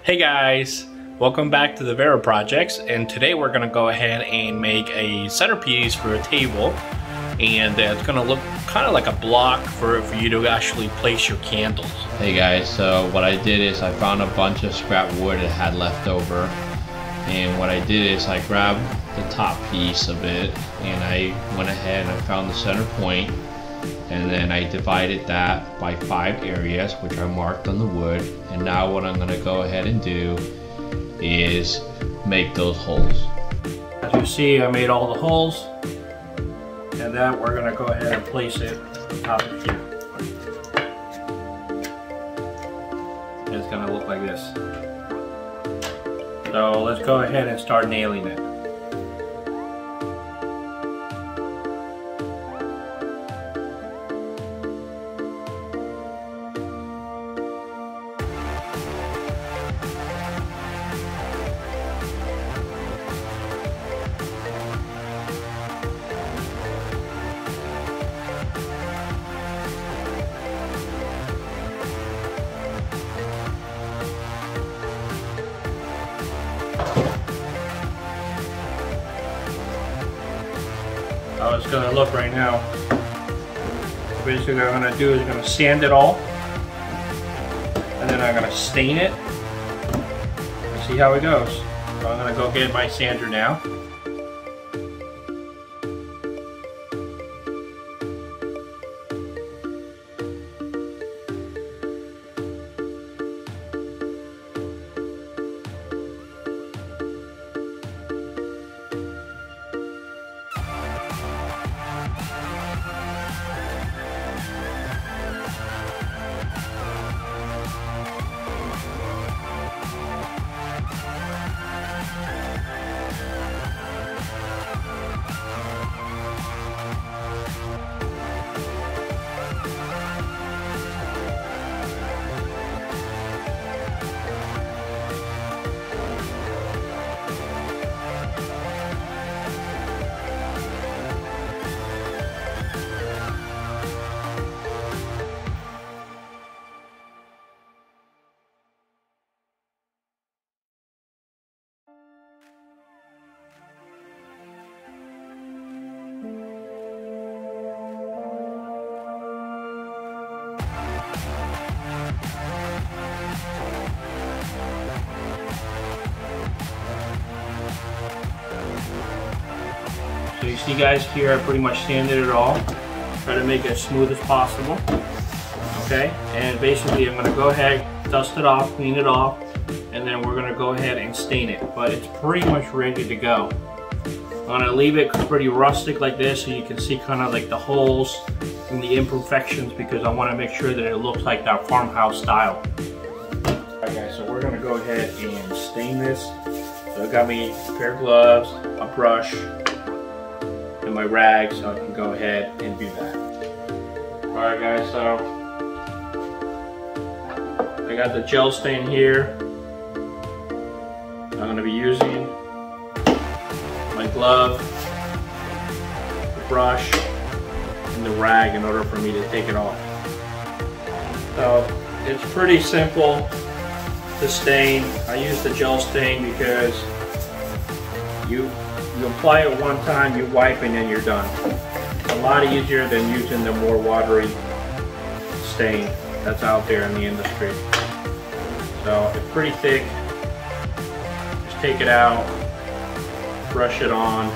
Hey guys, welcome back to the Vero Projects, and today we're going to go ahead and make a centerpiece for a table, and it's going to look kind of like a block for you to actually place your candles. Hey guys, so what I did is I found a bunch of scrap wood it had left over, and what I did is I grabbed the top piece of it and I went ahead and I found the center point, and then I divided that by 5 areas which I marked on the wood. And now what I'm going to go ahead and do is make those holes. As you see, I made all the holes, and then we're going to go ahead and place it on top of here. It's going to look like this. So let's go ahead and start nailing it. How it's going to look right now. So basically what I'm going to do is I'm going to sand it all, and then I'm going to stain it and see how it goes. So I'm going to go get my sander now. So you see guys here, I pretty much sanded it all. Try to make it as smooth as possible. Okay, and basically I'm going to go ahead, dust it off, clean it off, and then we're going to go ahead and stain it. But it's pretty much ready to go. I'm going to leave it pretty rustic like this so you can see kind of like the holes and the imperfections, because I want to make sure that it looks like that farmhouse style. Alright guys, so we're going to go ahead and stain this. So I got me a pair of gloves, a brush, and my rag, so I can go ahead and do that. Alright guys, so I got the gel stain here. I'm going to be using my glove, the brush, and the rag in order for me to take it off. So it's pretty simple to stain. I use the gel stain because you apply it one time, you wipe, and then you're done. It's a lot easier than using the more watery stain that's out there in the industry. So it's pretty thick. Just take it out, brush it on.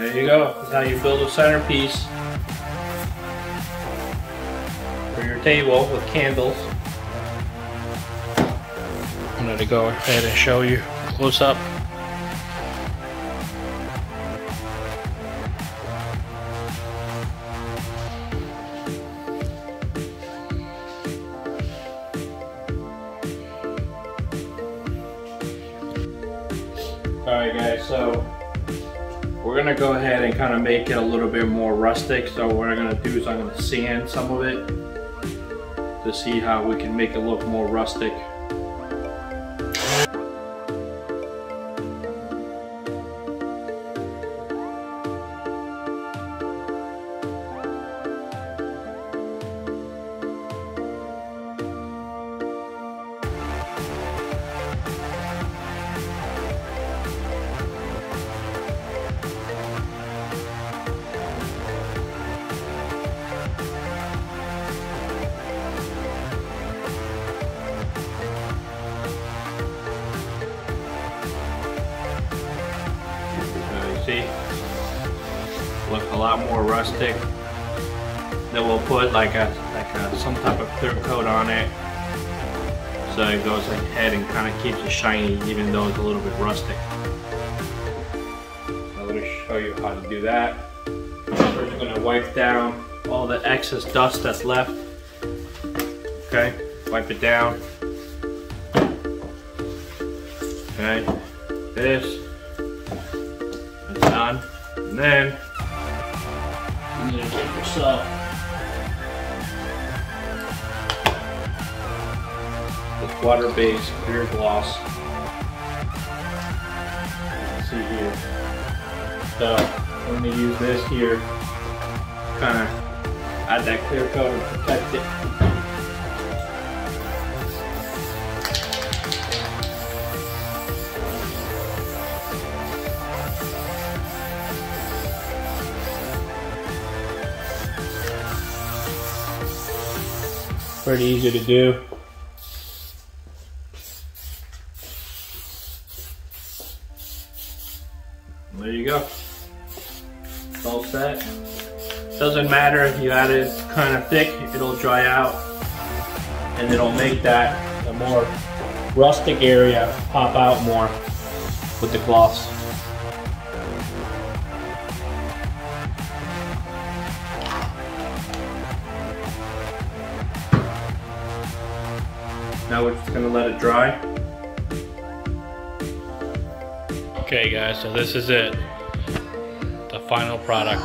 There you go. That's how you build a centerpiece for your table with candles. I'm going to go ahead and show you close up. Alright guys, so we're going to go ahead and kind of make it a little bit more rustic. So what I'm going to do is I'm going to sand some of it to see how we can make it look more rustic. See, look a lot more rustic. Then we'll put like some type of clear coat on it, so it goes ahead and kind of keeps it shiny, even though it's a little bit rustic. I'm going to show you how to do that. First, I'm going to wipe down all the excess dust that's left. Okay, wipe it down. Okay, this. Done. And then you're going to get yourself this water-based clear gloss. Let's see here. So I'm going to use this here, kind of add that clear coat and protect it. Pretty easy to do. There you go. It's all set. Doesn't matter if you add it kind of thick, it'll dry out and it'll make that a more rustic area pop out more with the gloss. Now we're just going to let it dry. Okay guys, so this is it. The final product.